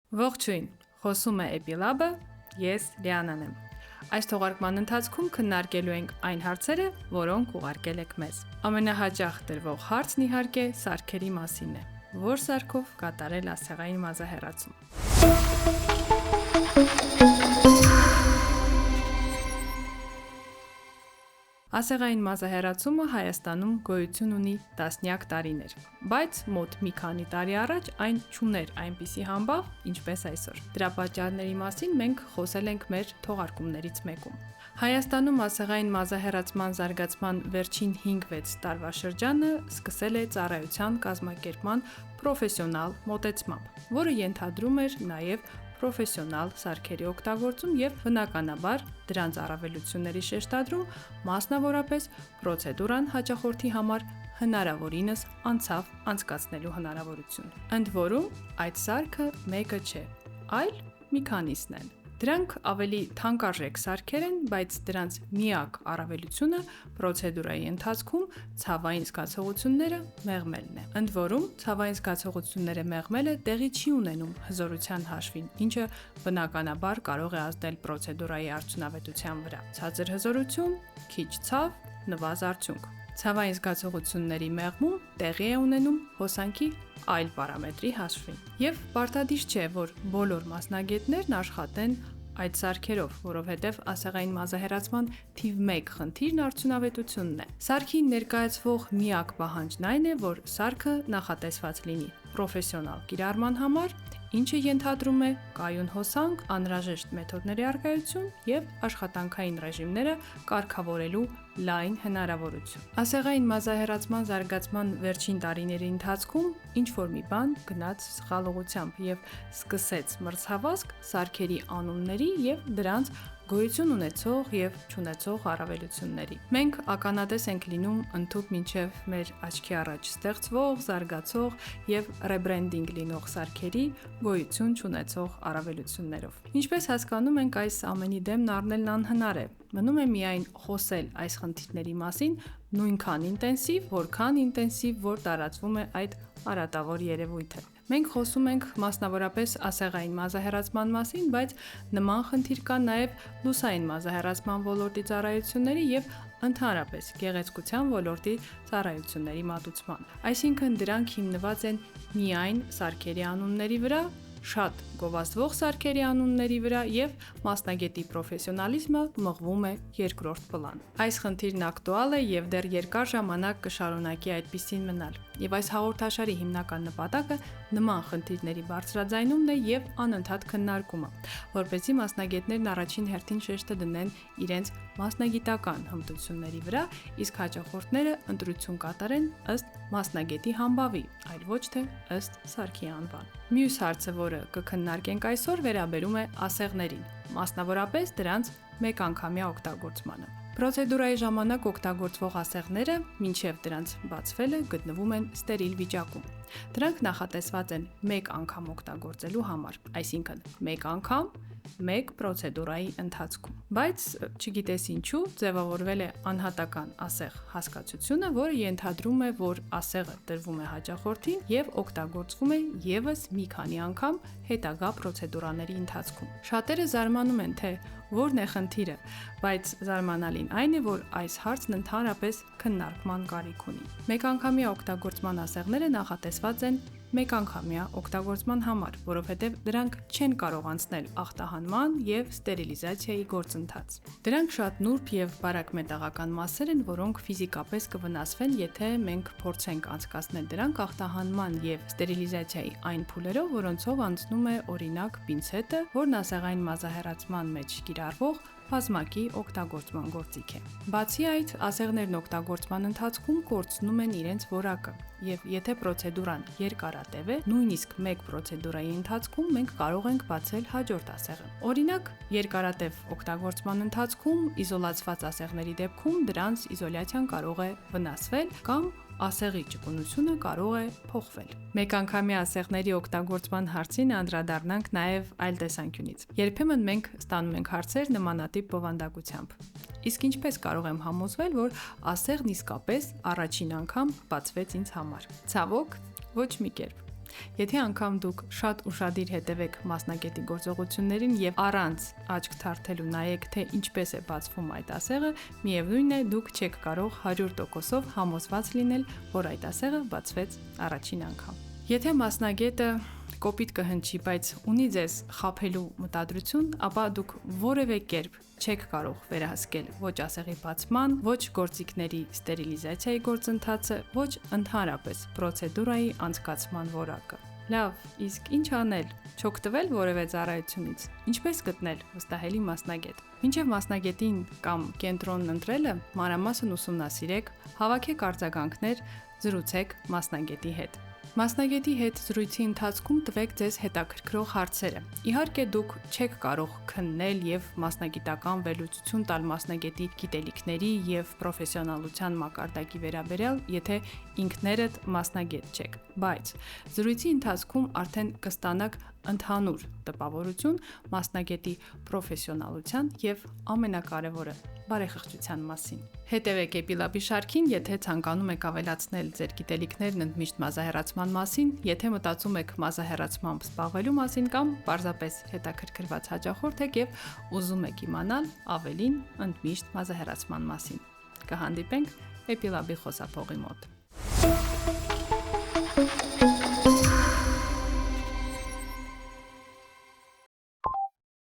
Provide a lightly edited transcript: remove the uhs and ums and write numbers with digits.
Ողջույն, խոսում է Էպիլաբը, ես Լիանան եմ։ Այս թողարկման ընթացքում քննարկելու ենք այն հարցերը, որոնք ուղարկել եք մեզ։ Ամենահաճախ տրվող հարցն իհարկե սարքերի մասին է։ Որ սարքով կատարել ասեղային մազահեռացում։ Ասեղային մազահեռացումը Հայաստանում գոյություն ունի տասնյակ տարիներ, բայց մոտ մի քանի տարի առաջ այն չուներ այնպիսի համբավ, ինչպես այսօր։ Դրա պատճառների մասին մենք խոսել ենք մեր թողարկումներից մեկում։ Հայաստանում ասեղային մազահեռացման զարգացման վերջին 5-6 տարվա շրջանը սկսել է ծառայության կազմակերպման պրոֆեսիոնալ մոտեցմամբ, որը ենթադրում էր նաև պրոֆեսիոնալ սարքերի օգտագործում եւ բնականաբար դրանց առավելությունների շեշտադրում, մասնավորապես պրոցեդուրան հաճախորդի համար հնարավորինս անցավ անցկացնելու հնարավորություն։ Ընդ որում, այդ սարքը մեկը չէ, այլ մի քանիսն են։ Դրանք ավելի թանկարժեք սարքեր են, բայց դրանց միակ առավելությունը պրոցեդուրայի ընթացքում ցավային զգացողությունները մեղմելն է։ Ընդ որում, ցավային զգացողությունները մեղմելը տեղի չի ունենում հզորության հաշվին, ինչը բնականաբար կարող է ազդել պրոցեդուրայի արդյունավետության վրա։ Ցածր հզորություն, քիչ ցավ, նվազ արդյունք։ Ցավային զգացողությունների մեղմում տեղի է ունենում հոսանքի այլ պարամետրի հաշվին։ Եվ պարտադիր չէ, որ բոլոր մասնագետներն աշխատեն այդ սարքերով, որովհետև ասեղային մազահեռացման թիվ 1 խնդիրն արդյունավետությունն է։ Սարքի ներկայացվող միակ պահանջն այն է, որ սարքը նախատեսված լինի պրոֆեսիոնալ կիրառման համար, ինչը ենթադրում է կայուն հոսանք, անհրաժեշտ մեթոդների առկայություն եւ աշխատանքային ռեժիմները կարգավորելու լայն հնարավորություն։ Ասեղային մազահեռացման զարգացման վերջին տարիների ընթացքում ինչ-որ մի բան գնաց սխալ ուղղությամբ եւ սկսեց մրցավազք սարքերի անունների եւ դրանց գոյություն ունեցող եւ չունեցող առավելությունների։ Մենք ականատես ենք լինում ընդհուպ մինչև մեր աչքի առաջ ստեղծվող, զարգացող եւ ռեբրենդինգ լինող սարքերի գոյություն չունեցող առավելություններով։ Ինչպես հասկանում ենք, այս ամենի դեմն առնելն անհնար է։ Մնում է միայն խոսել այս խնդիրների մասին նույնքան ինտենսիվ, որ տարածվում է այդ արատավոր երևույթը։ Մենք խոսում ենք մասնավորապես ասեղային մազահեռացման մասին, բայց նման խնդիր կա նաև լուսային մազահեռացման ոլորտի ծառայությունների եւ ընդհանրապես գեղեցկության ոլորտի ծառայությունների մատուցման։ Այսինքն դրանք հիմնված են միայն սարքերի անունների վրա, շատ գովազդվող սարքերի անունների վրա եւ մասնագետի պրոֆեսիոնալիզմը մղվում է երկրորդ պլան։ Այս խնդիրն ակտուալ է եւ դեռ երկար ժամանակ կշարունակի այդպիսին մնալ։ Եվ այս հաղորդաշարի հիմնական նպատակը նման խնդիրների բարձրաձայնումն է եւ անընդհատ քննարկումը, որպեսզի մասնագետներն առաջին հերթին շեշտը դնեն իրենց մասնագիտական հմտությունների վրա, իսկ հաճախորդները ընտրություն կատարեն ըստ մասնագետի համբավի, այլ ոչ թե ըստ սարքի անվան։ Մյուս հարցը, որը կքննարկենք այսօր, վերաբերում է ասեղներին, մասնավորապես դրանց մեկանգամյա օգտագործմանը։ Պրոցեդուրայի ժամանակ օգտագործվող ասեղները, մինչև դրանց բացվելը, գտնվում են ստերիլ վիճակում։ Դրանք նախատեսված են մեկ անգամ օգտագործելու համար, այսինքն մեկ անգամ, մեկ պրոցեդուրայի ընթացքում։ Բայց չգիտես ինչու ձևավորվել է անհատական ասեղ հասկացությունը, որը ենթադրում է, որ ասեղը տրվում է հաճախորդին եւ օգտագործվում է եւս մի քանի անգամ հետագա պրոցեդուրաների ընթացքում։ Շատերը զարմանում են, թե որն է խնդիրը, բայց զարմանալին այն է, որ այս հարցն ընդհանրապես քննարկման կարիք ունի։ Մեկանգամյա օգտագործման ասեղները նախատեսված են մեկանգամյա օգտագործման համար, որովհետև դրանք չեն կարող անցնել ախտահանման եւ ստերիլիզացիայի գործընթաց։ Դրանք շատ նուրբ եւ բարակ մետաղական մասեր են, որոնք ֆիզիկապես կվնասվեն, եթե մենք փորձենք անցկացնել դրանք ախտահանման եւ ստերիլիզացիայի այն փուլերով, որոնցով անցնում է օրինակ պինցետը, որն ասեղային մազահեռացման մեջ կիրառվող բազմակի օգտագործման գործիք է։ Բացի այդ, ասեղներն օգտագործման ընթացքում կորցնում են իրենց որակը, եւ եթե պրոցեդուրան երկարատև է, նույնիսկ մեկ պրոցեդուրայի ընթացքում մենք կարող ենք բացել հաջորդ ասեղը։ Օրինակ, երկարատև օգտագործման ընթացքում իզոլացված ասեղների դեպքում դրանց իզոլյացիան կարող է վնասվել կամ ասեղի ճկունությունը կարող է փոխվել։ Մեկանգամյա ասեղների օգտագործման հարցին անդրադառնանք նաև այլ տեսանկյունից։ Երբեմն մենք ստանում ենք հարցեր նմանատիպ բովանդակությամբ։ Իսկ ինչպես կարող եմ համոզվել, որ ասեղն իսկապես առաջին անգամ բացվեց ինձ համար։ Ցավոք, ոչ մի կերպ։ Եթե անգամ դուք շատ ուշադիր հետևեք մասնագետի գործողություններին եւ առանց աչք թարթելու նայեք, թե ինչպես է բացվում այդ ասեղը, միևնույն է, դուք չեք կարող 100%-ով համոզված լինել, որ այդ ասեղը բացվեց առաջին անգամ։ Եթե մասնագետը կոպիտ կհնչի, բայց ունի ձեզ խաբելու մտադրություն, ապա դուք որևէ կերպ չեք կարող վերահսկել ոչ ասեղի բացման, ոչ գործիքների ստերիլիզացիայի գործընթացը, ոչ ընդհանրապես պրոցեդուրայի անցկացման որակը։ Լավ, իսկ ինչ անել։ Չօգտվել որևէ ծառայությունից։ Ինչպես գտնել վստահելի մասնագետ։ Մինչև մասնագետին կամ կենտրոնն ընտրելը մանրամասն ուսումնասիրեք, հավաքեք արձագանքներ, զրուցեք մասնագետի հետ։ Մասնագետի հետ զրույցի ընթացքում տվեք ձեզ հետաքրքրող հարցերը։ Իհարկե դուք չեք կարող քննել եւ մասնագիտական վերլուծություն տալ մասնագետի գիտելիքների եւ պրոֆեսիոնալության մակարդակի վերաբերյալ, եթե ինքներդ մասնագետ չեք, բայց զրույցի ընթացքում արդեն կստանաք ընդհանուր տպավորություն մասնագետի պրոֆեսիոնալության եւ ամենակարևորը բարեխղճության մասին։ Հետևեք Էպիլաբի շարքին, եթե ցանկանում եք ավելացնել ձեր գիտելիքներն ընդմիշտ մազահեռացման մասին, եթե մտածում եք մազահեռացմամբ զբաղվելու մասին կամ պարզապես հետաքրքրված հաճախորդ եք եւ ուզում եք իմանալ ավելին ընդմիշտ մազահեռացման մասին։ Կհանդիպենք Էպիլաբի խոսափողի մոտ։